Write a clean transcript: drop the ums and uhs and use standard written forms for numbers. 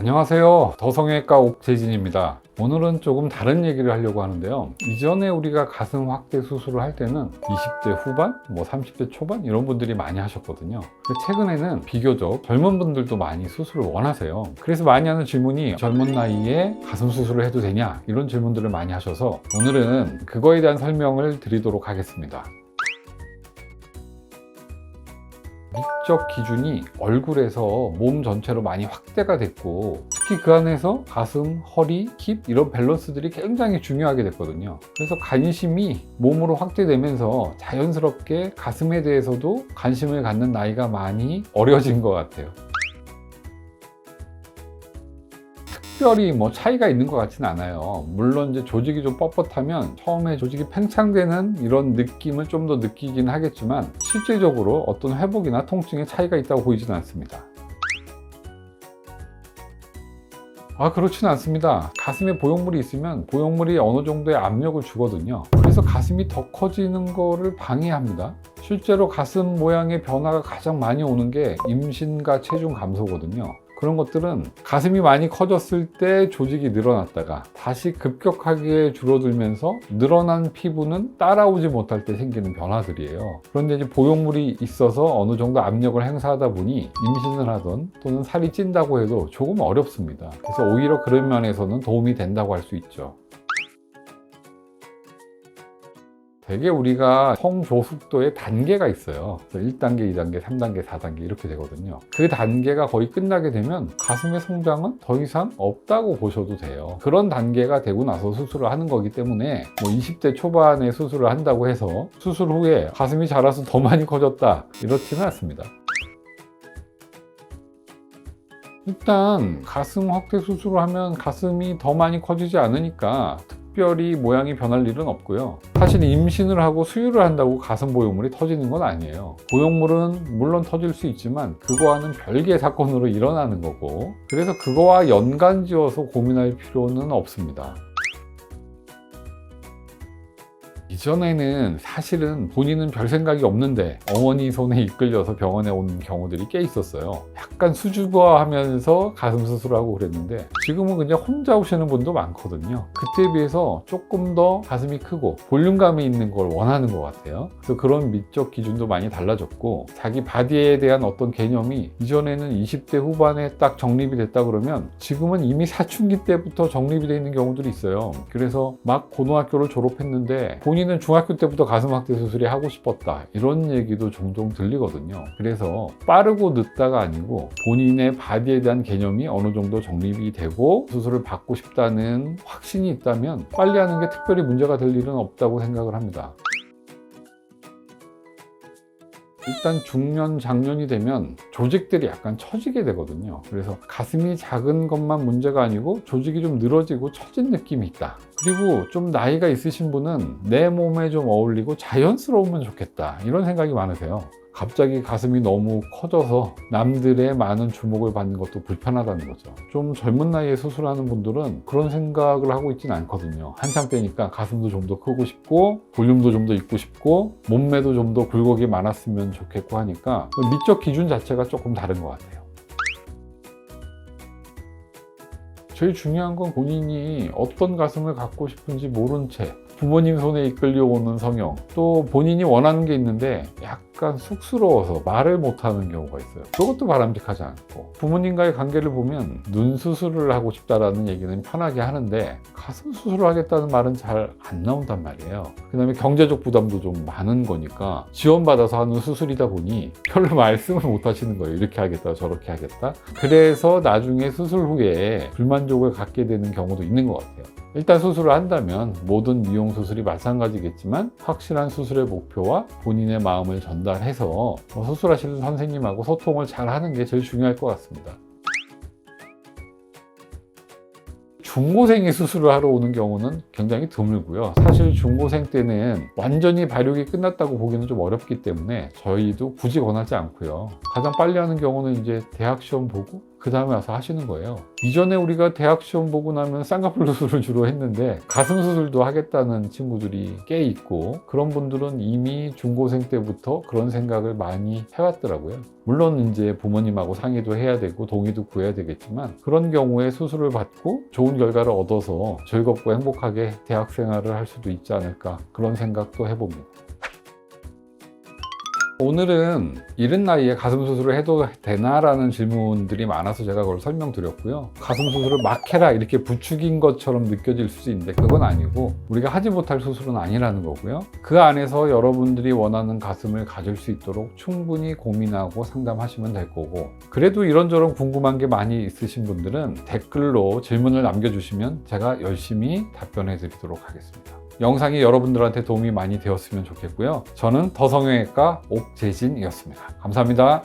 안녕하세요. 더성형외과 옥재진입니다. 오늘은 조금 다른 얘기를 하려고 하는데요. 이전에 우리가 가슴 확대 수술을 할 때는 20대 후반, 30대 초반 이런 분들이 많이 하셨거든요. 근데 최근에는 비교적 젊은 분들도 많이 수술을 원하세요. 그래서 많이 하는 질문이 젊은 나이에 가슴 수술을 해도 되냐 이런 질문들을 많이 하셔서 오늘은 그거에 대한 설명을 드리도록 하겠습니다. 미적 기준이 얼굴에서 몸 전체로 많이 확대가 됐고, 특히 그 안에서 가슴, 허리, 힙 이런 밸런스들이 굉장히 중요하게 됐거든요. 그래서 관심이 몸으로 확대되면서 자연스럽게 가슴에 대해서도 관심을 갖는 나이가 많이 어려진 것 같아요. 특별히 차이가 있는 것 같지는 않아요. 물론 이제 조직이 좀 뻣뻣하면 처음에 조직이 팽창되는 이런 느낌을 좀 더 느끼긴 하겠지만 실질적으로 어떤 회복이나 통증에 차이가 있다고 보이지는 않습니다. 그렇지는 않습니다. 가슴에 보형물이 있으면 보형물이 어느 정도의 압력을 주거든요. 그래서 가슴이 더 커지는 거를 방해합니다. 실제로 가슴 모양의 변화가 가장 많이 오는 게 임신과 체중 감소거든요. 그런 것들은 가슴이 많이 커졌을 때 조직이 늘어났다가 다시 급격하게 줄어들면서 늘어난 피부는 따라오지 못할 때 생기는 변화들이에요. 그런데 이제 보형물이 있어서 어느 정도 압력을 행사하다 보니 임신을 하던 또는 살이 찐다고 해도 조금 어렵습니다. 그래서 오히려 그런 면에서는 도움이 된다고 할 수 있죠. 되게 우리가 성조숙도의 단계가 있어요. 1단계, 2단계, 3단계, 4단계 이렇게 되거든요. 그 단계가 거의 끝나게 되면 가슴의 성장은 더 이상 없다고 보셔도 돼요. 그런 단계가 되고 나서 수술을 하는 거기 때문에 20대 초반에 수술을 한다고 해서 수술 후에 가슴이 자라서 더 많이 커졌다 이렇지는 않습니다. 일단 가슴 확대 수술을 하면 가슴이 더 많이 커지지 않으니까 특별히 모양이 변할 일은 없고요. 사실 임신을 하고 수유를 한다고 가슴 보형물이 터지는 건 아니에요. 보형물은 물론 터질 수 있지만 그거와는 별개의 사건으로 일어나는 거고, 그래서 그거와 연관지어서 고민할 필요는 없습니다. 이전에는 사실은 본인은 별 생각이 없는데 어머니 손에 이끌려서 병원에 온 경우들이 꽤 있었어요. 약간 수줍어하면서 가슴 수술하고 그랬는데 지금은 그냥 혼자 오시는 분도 많거든요. 그때에 비해서 조금 더 가슴이 크고 볼륨감이 있는 걸 원하는 것 같아요. 그래서 그런 미적 기준도 많이 달라졌고, 자기 바디에 대한 어떤 개념이 이전에는 20대 후반에 딱 정립이 됐다 그러면 지금은 이미 사춘기 때부터 정립이 되어 있는 경우들이 있어요. 그래서 막 고등학교를 졸업했는데 본인은 중학교 때부터 가슴 확대 수술이 하고 싶었다 이런 얘기도 종종 들리거든요. 그래서 빠르고 늦다가 아니고 본인의 바디에 대한 개념이 어느 정도 정립이 되고 수술을 받고 싶다는 확신이 있다면 빨리 하는 게 특별히 문제가 될 일은 없다고 생각을 합니다. 일단 중년, 장년이 되면 조직들이 약간 처지게 되거든요. 그래서 가슴이 작은 것만 문제가 아니고 조직이 좀 늘어지고 처진 느낌이 있다. 그리고 좀 나이가 있으신 분은 내 몸에 좀 어울리고 자연스러우면 좋겠다 이런 생각이 많으세요. 갑자기 가슴이 너무 커져서 남들의 많은 주목을 받는 것도 불편하다는 거죠. 좀 젊은 나이에 수술하는 분들은 그런 생각을 하고 있지는 않거든요. 한창 때니까 가슴도 좀 더 크고 싶고 볼륨도 좀 더 있고 싶고 몸매도 좀 더 굴곡이 많았으면 좋겠고 하니까 미적 기준 자체가 조금 다른 것 같아요. 제일 중요한 건 본인이 어떤 가슴을 갖고 싶은지 모른 채 부모님 손에 이끌려오는 성형, 또 본인이 원하는 게 있는데 약간 쑥스러워서 말을 못하는 경우가 있어요. 그것도 바람직하지 않고, 부모님과의 관계를 보면 눈 수술을 하고 싶다라는 얘기는 편하게 하는데 가슴 수술을 하겠다는 말은 잘 안 나온단 말이에요. 그 다음에 경제적 부담도 좀 많은 거니까 지원받아서 하는 수술이다 보니 별로 말씀을 못 하시는 거예요. 이렇게 하겠다 저렇게 하겠다. 그래서 나중에 수술 후에 불만족을 갖게 되는 경우도 있는 것 같아요. 일단 수술을 한다면 모든 미용 수술이 마찬가지겠지만 확실한 수술의 목표와 본인의 마음을 전달해서 수술하시는 선생님하고 소통을 잘 하는 게 제일 중요할 것 같습니다. 중고생이 수술을 하러 오는 경우는 굉장히 드물고요. 사실 중고생 때는 완전히 발육이 끝났다고 보기는 좀 어렵기 때문에 저희도 굳이 권하지 않고요. 가장 빨리 하는 경우는 이제 대학 시험 보고 그 다음에 와서 하시는 거예요. 이전에 우리가 대학 시험 보고 나면 쌍꺼풀 수술을 주로 했는데 가슴 수술도 하겠다는 친구들이 꽤 있고, 그런 분들은 이미 중고생 때부터 그런 생각을 많이 해왔더라고요. 물론 이제 부모님하고 상의도 해야 되고 동의도 구해야 되겠지만, 그런 경우에 수술을 받고 좋은 결과를 얻어서 즐겁고 행복하게 대학 생활을 할 수도 있지 않을까, 그런 생각도 해봅니다. 오늘은 이른 나이에 가슴 수술을 해도 되나라는 질문들이 많아서 제가 그걸 설명드렸고요. 가슴 수술을 막 해라 이렇게 부추긴 것처럼 느껴질 수 있는데 그건 아니고, 우리가 하지 못할 수술은 아니라는 거고요. 그 안에서 여러분들이 원하는 가슴을 가질 수 있도록 충분히 고민하고 상담하시면 될 거고, 그래도 이런저런 궁금한 게 많이 있으신 분들은 댓글로 질문을 남겨주시면 제가 열심히 답변해 드리도록 하겠습니다. 영상이 여러분들한테 도움이 많이 되었으면 좋겠고요. 저는 더성형외과 옥재진이었습니다. 감사합니다.